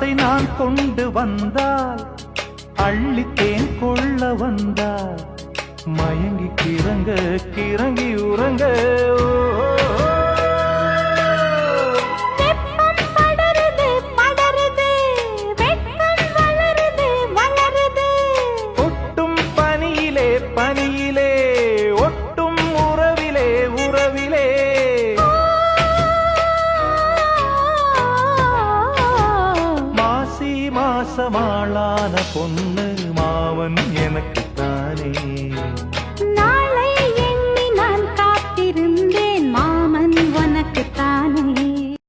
ஆசை நான் கொண்டு வந்தால் அள்ளித்தேன் கொள்ள வந்தால் மயங்கி கிறங்க கிறங்கி உறங்க ஒட்டும் பனியிலே பனியிலே ஒட்டும் உறவிலே உறவிலே மாசி மாசமாளான பொண்ணு மாவன் எனக்கு தானே